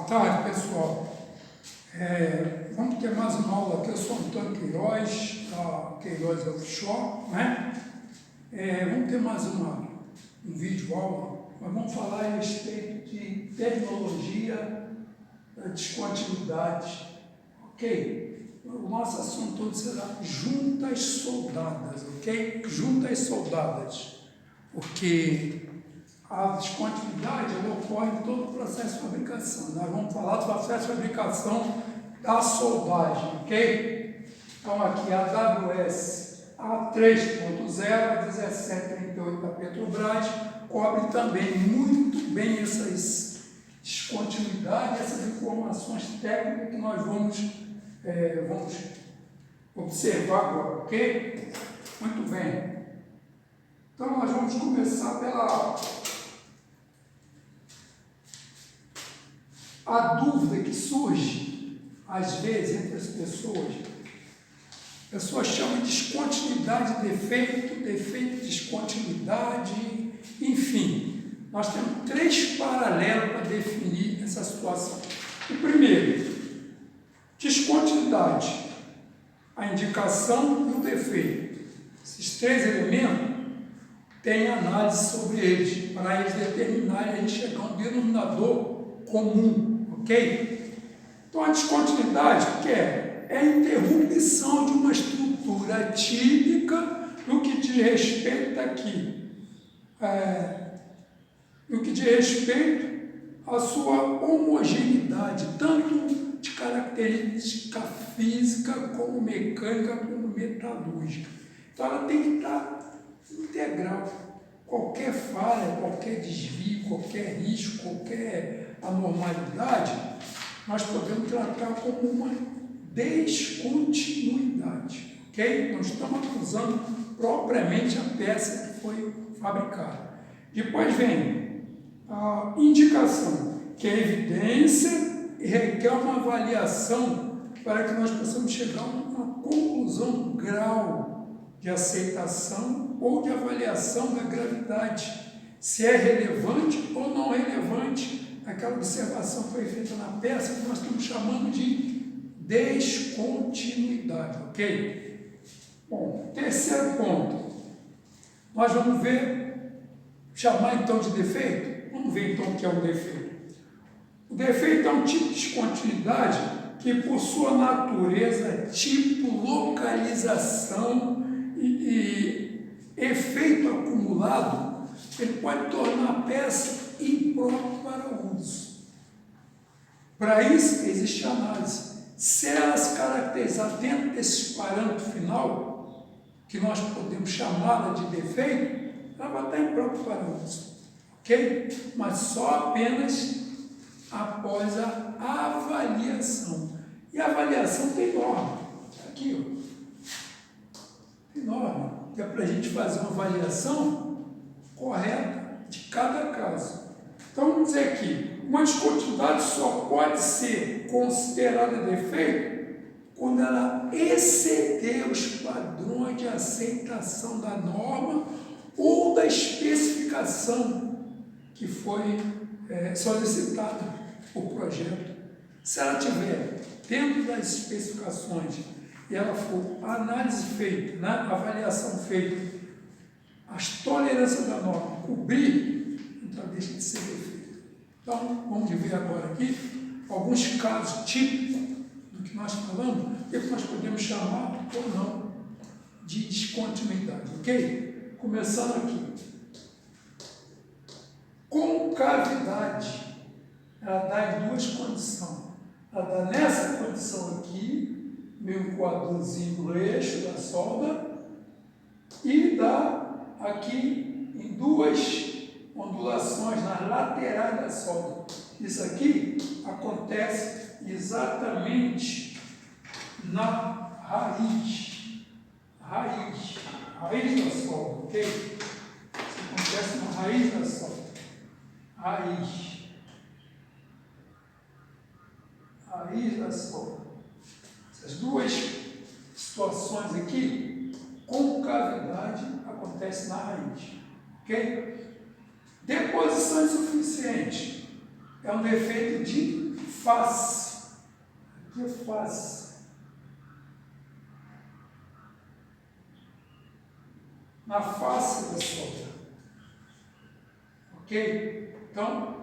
Boa tarde, pessoal. Vamos ter mais uma aula aqui. Eu sou Antônio Queiroz, da Queiroz Offshore, né? Vamos ter mais um vídeo aula. Nós vamos falar a respeito de tecnologia da descontinuidade, ok? O nosso assunto todo será juntas soldadas, ok? Juntas soldadas, porque a descontinuidade ela ocorre em todo o processo de fabricação. Nós vamos falar do processo de fabricação da soldagem, ok? Então aqui a AWS A3.0, 1738 da Petrobras, cobre também muito bem essas descontinuidades, essas informações técnicas que nós vamos observar agora, ok? Muito bem. Então nós vamos começar pela a dúvida que surge, às vezes, entre as pessoas. A pessoa chama de descontinuidade de defeito, defeito de descontinuidade, enfim. Nós temos três paralelos para definir essa situação. O primeiro, descontinuidade, a indicação e o defeito. Esses três elementos têm análise sobre eles, para eles determinarem a gente chegar a um denominador comum. Ok? Então, a descontinuidade, o que é? É a interrupção de uma estrutura típica no que diz respeito aqui. No que diz respeito à sua homogeneidade, tanto de característica física, como mecânica, como metalúrgica. Então, ela tem que estar integral. Qualquer falha, qualquer desvio, qualquer risco, qualquer anormalidade, nós podemos tratar como uma descontinuidade, ok? Não estamos acusando propriamente a peça que foi fabricada. Depois vem a indicação, que é evidência e requer uma avaliação para que nós possamos chegar a uma conclusão do grau de aceitação ou de avaliação da gravidade, se é relevante ou não relevante aquela observação que foi feita na peça, que nós estamos chamando de descontinuidade, ok? Bom, terceiro ponto, nós vamos chamar então de defeito? Vamos ver então o que é um defeito. O defeito é um tipo de descontinuidade que, por sua natureza, tipo, localização e efeito acumulado, ele pode tornar a peça imprópria para uso. Para isso, existe a análise. Se ela se caracterizar dentro desse parâmetro final, que nós podemos chamá-la de defeito, ela vai estar imprópria para uso. Ok? Mas só apenas após a avaliação. E a avaliação tem norma. Aqui, ó. Enorme, que é para a gente fazer uma avaliação correta de cada caso. Então, vamos dizer aqui, uma descontinuidade só pode ser considerada defeito quando ela exceder os padrões de aceitação da norma ou da especificação que foi solicitada por projeto. Se ela tiver dentro das especificações e ela for a análise feita, né, a avaliação feita, as tolerâncias da norma cobrir, então deixa de ser defeito. Então, vamos ver agora aqui alguns casos típicos do que nós falamos, que nós podemos chamar ou não de descontinuidade, ok? Começando aqui. Concavidade, ela dá em duas condições. Ela dá nessa condição aqui, meu coadorzinho do eixo da solda, e dá aqui em duas ondulações nas laterais da solda. Isso aqui acontece exatamente na raiz da solda, ok? Isso acontece na raiz da solda. Raiz da solda. Essas duas situações aqui, concavidade acontece na raiz, ok? Deposição insuficiente é um defeito de face. Aqui é face. Na face da solda. Ok? Então,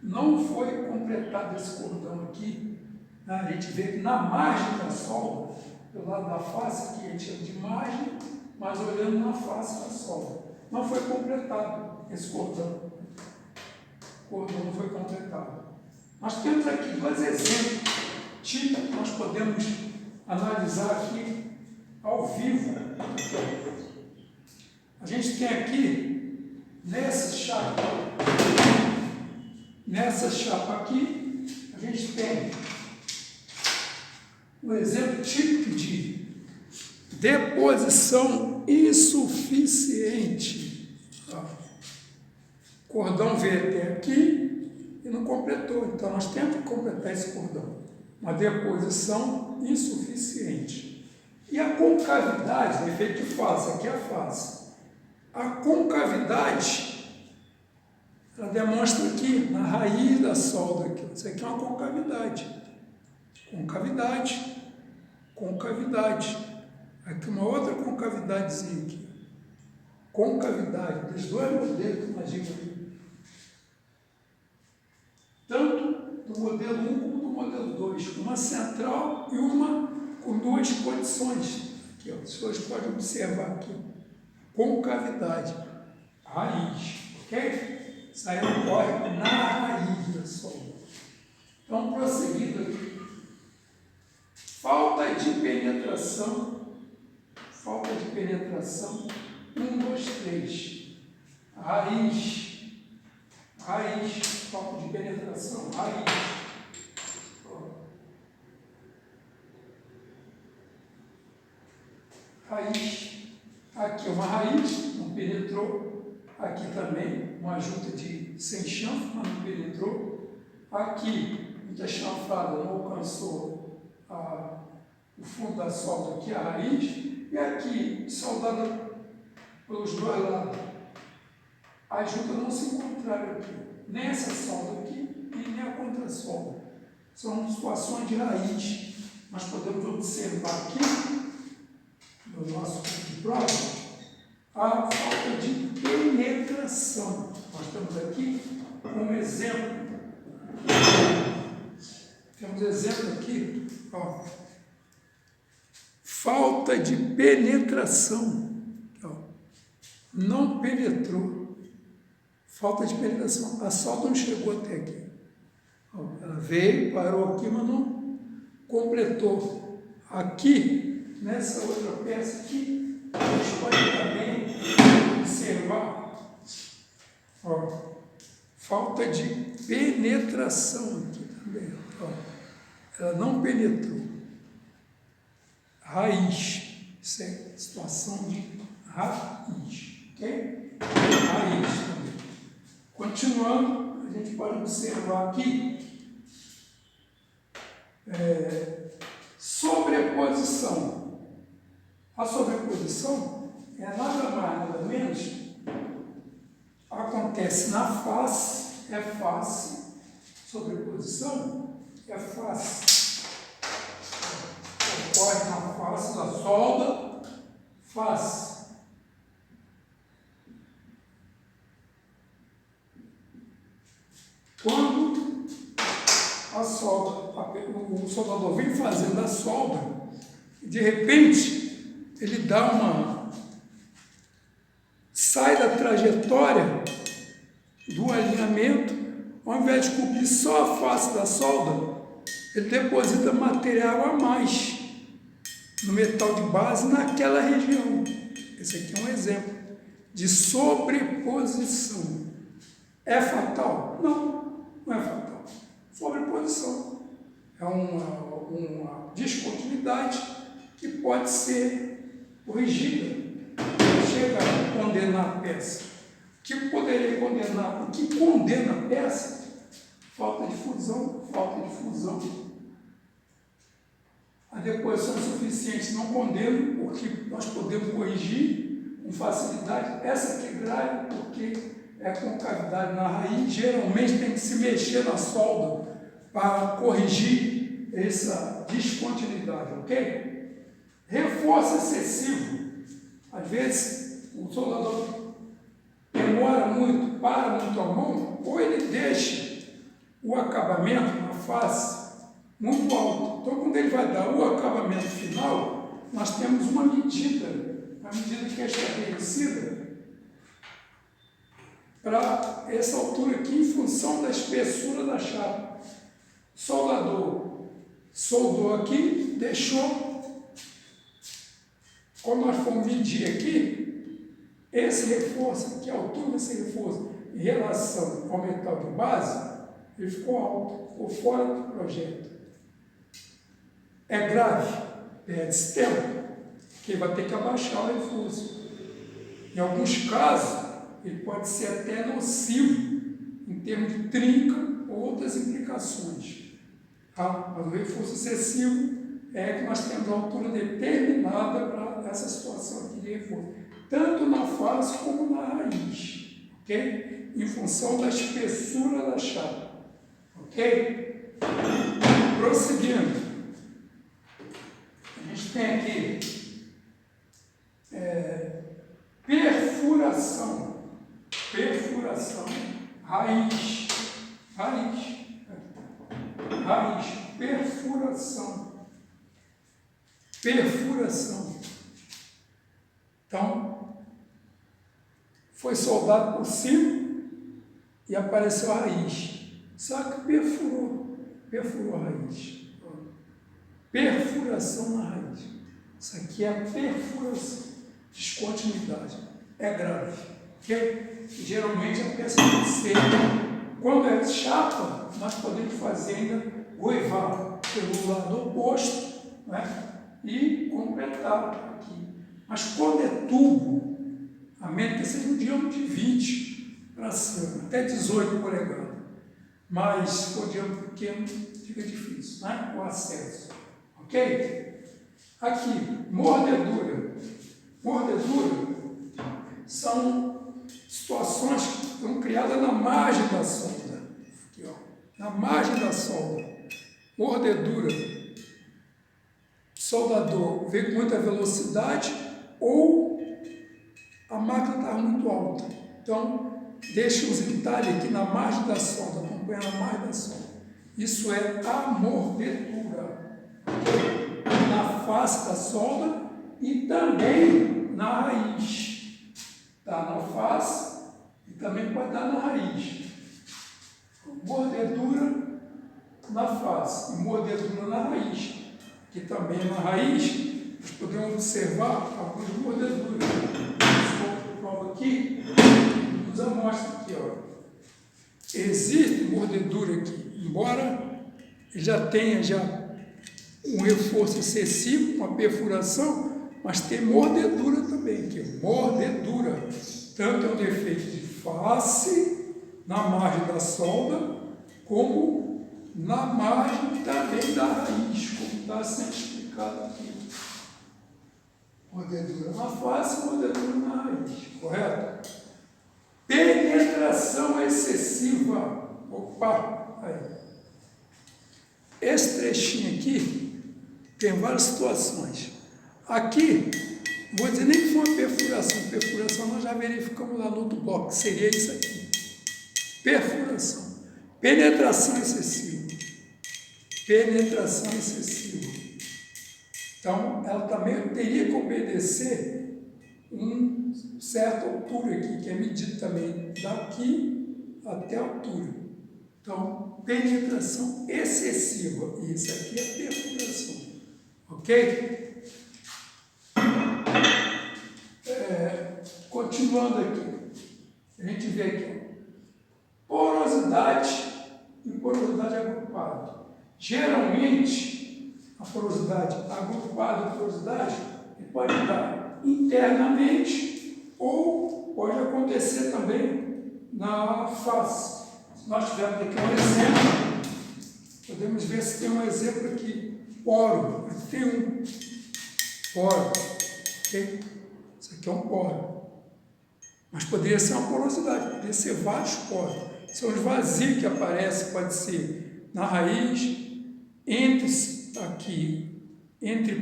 não foi completado esse cordão aqui. A gente vê que na margem da solda, do lado da face, aqui a gente chama de margem, mas olhando na face da solda. Não foi completado esse cordão. O cordão não foi completado. Nós temos aqui dois exemplos típicos que nós podemos analisar aqui ao vivo. A gente tem aqui, nessa chapa aqui, a gente tem um exemplo típico de deposição insuficiente. O cordão veio até aqui e não completou, então nós temos que completar esse cordão. Uma deposição insuficiente. E a concavidade, efeito de face, aqui é a face. A concavidade, ela demonstra aqui, na raiz da solda, aqui. Isso aqui é uma concavidade. Concavidade, concavidade. Aqui uma outra concavidadezinha aqui. Concavidade, dos dois modelos que nós vimos aqui. Tanto do modelo 1 como do modelo 2. Uma central e uma com duas condições. Aqui, ó, os senhores podem observar aqui. Concavidade, raiz, ok? Isso aí ocorre na raiz da solda. Então, prosseguindo aqui. Falta de penetração. 1, 2, 3. Raiz, falta de penetração, raiz. Raiz. Aqui uma raiz, não penetrou. Aqui também, uma junta de sem chanfre, mas não penetrou. Aqui, muita chanfrada, não alcançou o fundo da solda, aqui a raiz. E aqui, soldada pelos dois lados. As juntas não se encontraram aqui. Nem essa solda aqui e nem a contrasolda. São situações de raiz. Nós podemos observar aqui, no nosso campo de prova, a falta de penetração. Nós temos aqui um exemplo. Temos exemplo aqui, ó. Falta de penetração. Ó. Não penetrou. Falta de penetração. A solda não chegou até aqui. Ó, ela veio, parou aqui, mas não completou. Aqui, nessa outra peça aqui, a gente pode também observar, ó, falta de penetração aqui também. Ó. Ela não penetrou. Raiz. Isso é situação de raiz. Ok? Raiz também. Continuando, a gente pode observar aqui sobreposição. A sobreposição é nada mais, nada menos, acontece na face, é face, sobreposição é face. Ocorre na face da solda, face. Quando a solda, o soldador vem fazendo a solda, e de repente ele dá sai da trajetória do alinhamento, ao invés de cobrir só a face da solda, ele deposita material a mais no metal de base naquela região. Esse aqui é um exemplo de sobreposição. É fatal? Não, não é fatal. Sobreposição é uma descontinuidade que pode ser corrigida. Chega a condenar a peça. O que poderia condenar? O que condena a peça? Falta de fusão, A deposição insuficiente não condena, porque nós podemos corrigir com facilidade. Essa aqui é grave, porque é concavidade na raiz, geralmente tem que se mexer na solda para corrigir essa descontinuidade, ok? Reforço excessivo. Às vezes, o soldador demora muito, para muito a mão, ou ele deixa o acabamento na face muito alto. Então, quando ele vai dar o acabamento final, nós temos uma medida que é estabelecida para essa altura aqui, em função da espessura da chapa. Soldador soldou aqui, deixou. Quando nós formos medir aqui, esse reforço aqui, a altura desse reforço em relação ao metal de base, ele ficou alto, ficou fora do projeto. É grave, perde-se tempo, que vai ter que abaixar o reforço. Em alguns casos, ele pode ser até nocivo, em termos de trinca ou outras implicações. Tá? Mas o reforço excessivo é que nós temos a altura determinada para essa situação aqui de reforço, tanto na face como na raiz, ok? Em função da espessura da chapa, ok? Prosseguindo, a gente tem aqui perfuração, raiz, perfuração. Então, foi soldado por cima e apareceu a raiz. Só que perfurou a raiz. Perfuração na raiz. Isso aqui é perfuração, descontinuidade. É grave. Okay? Geralmente a peça tem que ser. Quando é chapa, nós podemos fazer ainda goivar pelo lado oposto, né? E completar aqui. Mas quando é tubo, a média que seja um diâmetro de 20 para cima, até 18 polegadas. Mas se for diâmetro pequeno, fica difícil, né? O acesso. Ok? Aqui, mordedura. Mordedura são situações que são criadas na margem da solda. Aqui, ó, na margem da solda. Mordedura. Soldador veio com muita velocidade ou a máquina está muito alta. Então, deixa os entalhes aqui na margem da solda, acompanhando a margem da solda. Isso é a mordedura. Na face da solda e também na raiz. Está na face e também pode dar na raiz. Mordedura na face e mordedura na raiz. Que também na raiz nós podemos observar algumas mordeduras. Esse prova aqui nos amostra aqui, ó. Existe mordedura aqui, embora ele já tenha um reforço excessivo, uma perfuração, mas tem mordedura também, que é mordedura. Tanto é um defeito de face, na margem da solda, como na margem também da raiz, como está sendo explicado aqui. Mordedura na face, mordedura na raiz, correto? Penetração excessiva. Opa, aí. Esse trechinho aqui tem várias situações. Aqui, vou dizer nem que foi uma perfuração. Perfuração nós já verificamos lá no outro bloco, que seria isso aqui. Perfuração. Penetração excessiva. Penetração excessiva. Então, ela também teria que obedecer uma certa altura aqui, que é medido também daqui até a altura. Então, penetração excessiva. E isso aqui é perfuração. Ok? Continuando aqui. A gente vê aqui. Porosidade e porosidade agrupada. Geralmente, a porosidade agrupada e porosidade pode dar internamente ou pode acontecer também na face. Se nós tivermos aqui um exemplo, podemos ver se tem um exemplo aqui. Poro. Aqui tem um poro. Okay? Isso aqui é um poro. Mas poderia ser uma porosidade, poderia ser vários poros. São os vazios que aparecem, pode ser na raiz, entre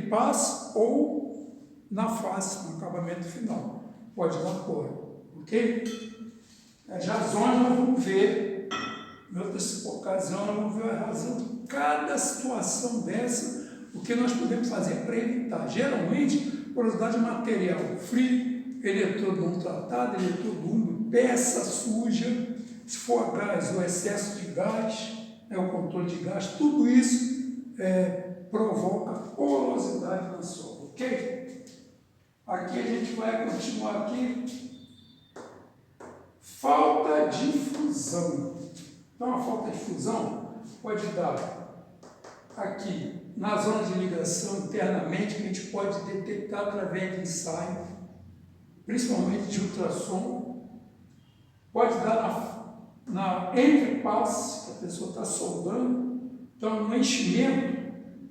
pás ou na face, no acabamento final. Pode dar cor, ok? Já as zonas nós vamos ver, em outras ocasiões nós vamos ver a razão de cada situação dessa, o que nós podemos fazer para evitar. Geralmente, porosidade de material frio, eletrodo não tratado, eletrodo úmido, peça suja, se for gás, o excesso de gás, o controle de gás, tudo isso provoca porosidade na sola, ok? Aqui a gente vai continuar aqui. Falta de fusão. Então, a falta de fusão pode dar aqui, na zona de ligação internamente, que a gente pode detectar através de ensaio, principalmente de ultrassom. Pode dar na entrepasse, que a pessoa está soldando. Então, no enchimento,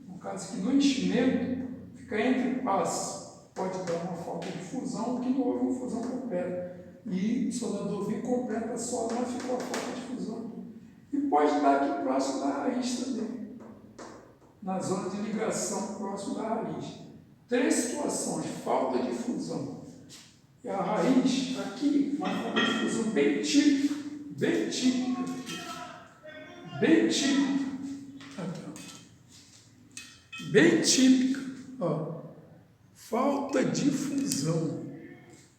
no caso aqui, no enchimento, fica entrepasse. Pode dar uma falta de fusão, que não houve uma fusão completa. E o soldador vir completa só, não ficou a falta de fusão. E pode dar aqui próximo da raiz também, na zona de ligação próximo da raiz. 3 situações: falta de fusão. E a raiz, aqui, uma falta de fusão bem típica, bem típica, bem típica. Bem típica, ó. Falta de fusão.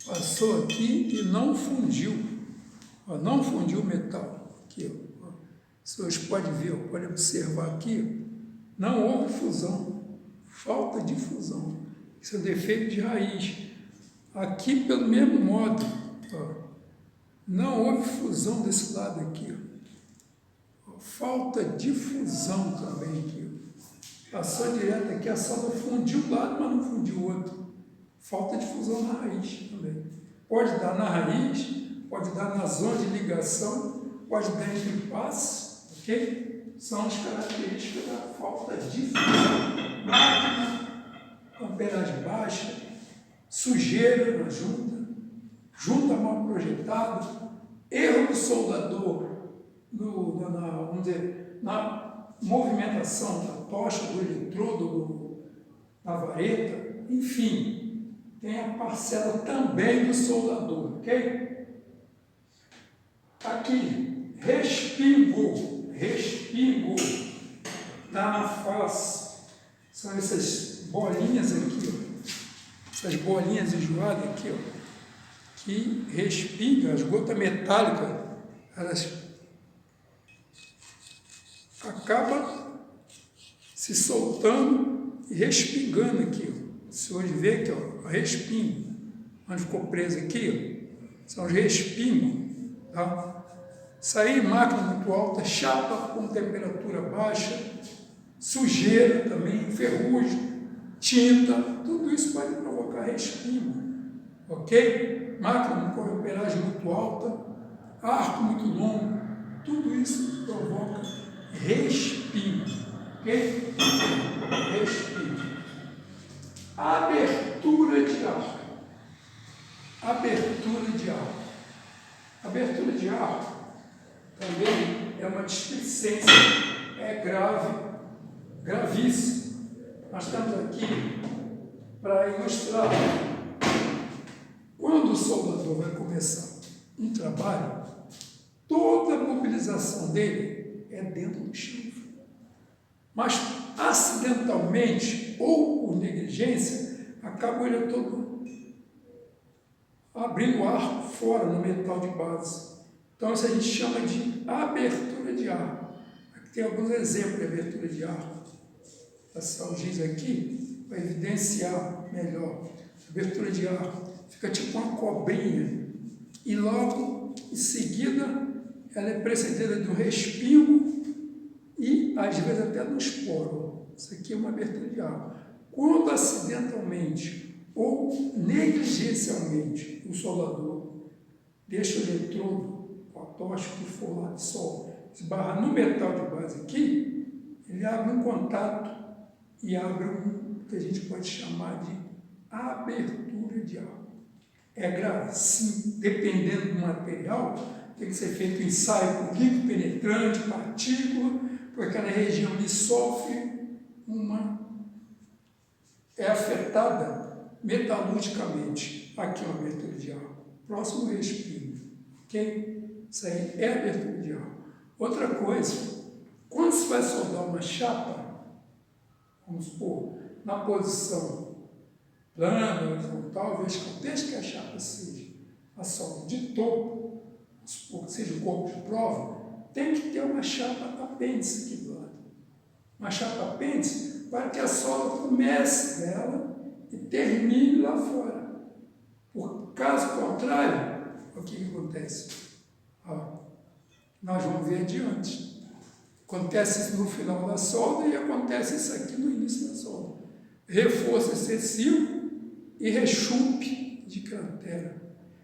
Passou aqui e não fundiu. Ó, não fundiu o metal. Aqui, ó. Os senhores podem ver, podem observar aqui. Não houve fusão. Falta de fusão. Isso é defeito de raiz. Aqui, pelo mesmo modo, ó, não houve fusão desse lado aqui. Ó. Falta de fusão também aqui. Passou direto aqui, a solda fundiu um lado, mas não fundiu o outro. Falta de fusão na raiz também. Pode dar na raiz, pode dar na zona de ligação, pode dar entre passes, ok? São as características da falta de fusão. Máquina, amperagem baixa, sujeira na junta mal projetada, erro do soldador na movimentação da tocha, do eletrodo, na vareta, enfim. Tem a parcela também do soldador, ok? Aqui, respingo, está na face. São essas bolinhas aqui, ó. Essas bolinhas enjoadas aqui, ó, que respingam, as gotas metálicas, elas acabam se soltando e respingando aqui, ó. Se hoje vê aqui, ó, respingo, onde ficou preso aqui, ó, são os respingos, tá? Sair máquina muito alta, chapa com temperatura baixa, sujeira também, ferrugem, tinta, tudo isso pode provocar respingo, ok? Máquina com amperagem muito alta, arco muito longo, tudo isso provoca respingo, ok? Respingo. Abertura de ar. Abertura de ar. Abertura de ar também é uma displicência, é grave, gravíssima. Nós estamos aqui para ilustrar. Quando o soldador vai começar um trabalho, toda a mobilização dele é dentro do chifre. Mas acidentalmente ou por negligência, acaba ele todo abrindo o arco fora no metal de base. Então isso a gente chama de abertura de arco. Aqui tem alguns exemplos de abertura de arco. Vou passar o giz aqui para evidenciar melhor. Abertura de arco fica tipo uma cobrinha e logo em seguida ela é precedida do respingo e às vezes até do esporo. Isso aqui é uma abertura de arco. Quando acidentalmente ou negligencialmente o soldador deixa o eletrodo, o tocha que for lá de sol, esbarra no metal de base aqui, ele abre um contato e abre um que a gente pode chamar de abertura de arco. É grave? Sim, dependendo do material, tem que ser feito ensaio com líquido penetrante, partícula, porque aquela região ali sofre é afetada metalurgicamente. Aqui é uma abertura de ar. Próximo respiro. Ok? Isso aí é abertura de ar. Outra coisa, quando você vai soldar uma chapa, vamos supor, na posição plana, horizontal, vertical, desde que a chapa seja a solda de topo, vamos supor que seja o corpo de prova, tem que ter uma chapa apêndice aqui do lado. Uma chapa apêndice para que a solda comece dela e termine lá fora. Por caso contrário, o que acontece? Nós vamos ver adiante. Acontece isso no final da solda e acontece isso aqui no início da solda. Reforço excessivo e rechupe de cratera.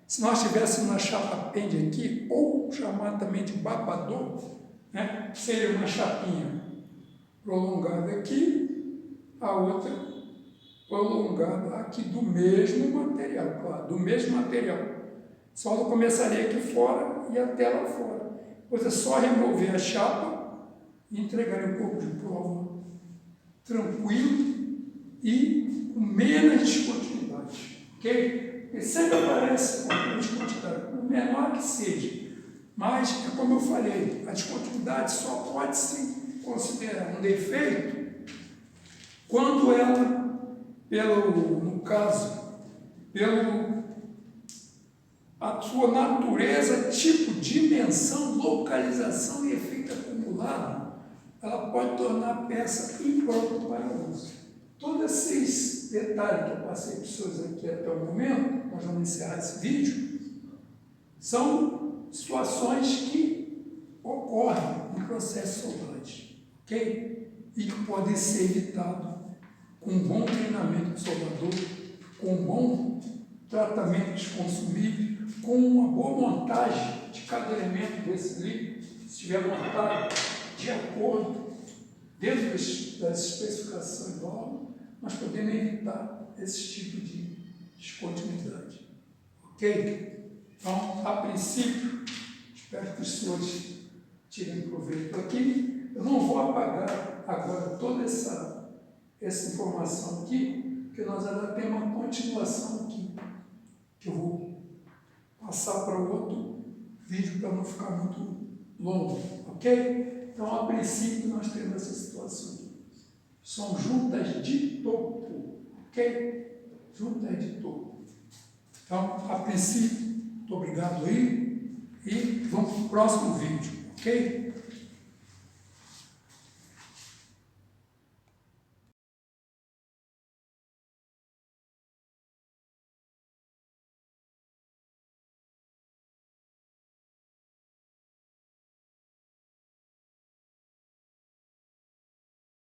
Se nós tivéssemos uma chapa pende aqui, ou chamar também de babador, né, seria uma chapinha prolongada aqui, a outra prolongada aqui do mesmo material, claro, do mesmo material. Só ela começaria aqui fora e até lá fora. Depois é só remover a chapa e entregar o corpo de prova tranquilo e com menos descontinuidade, ok? Porque sempre aparece uma descontinuidade, por menor que seja. Mas, é como eu falei, a descontinuidade só pode se considerar um defeito quando ela, no caso, a sua natureza, tipo, dimensão, localização e efeito acumulado, ela pode tornar a peça imprópria para uso. Todos esses detalhes que eu passei para vocês aqui até o momento, nós vamos encerrar esse vídeo, são situações que ocorrem no processo soldagem, ok? E que podem ser evitados com um bom treinamento do soldador, com um bom tratamento dos consumíveis, com uma boa montagem de cada elemento desse livro, se estiver montado de acordo, dentro das especificações da obra, nós podemos evitar esse tipo de descontinuidade. Ok? Então, a princípio, espero que os senhores tirem proveito aqui. Eu não vou apagar agora toda essa informação aqui, porque nós ainda temos uma continuação aqui, que eu vou passar para o outro vídeo para não ficar muito longo, ok? Então, a princípio, nós temos essa situação aqui. São juntas de topo, ok? Juntas de topo. Então, a princípio, muito obrigado aí e vamos para o próximo vídeo, ok?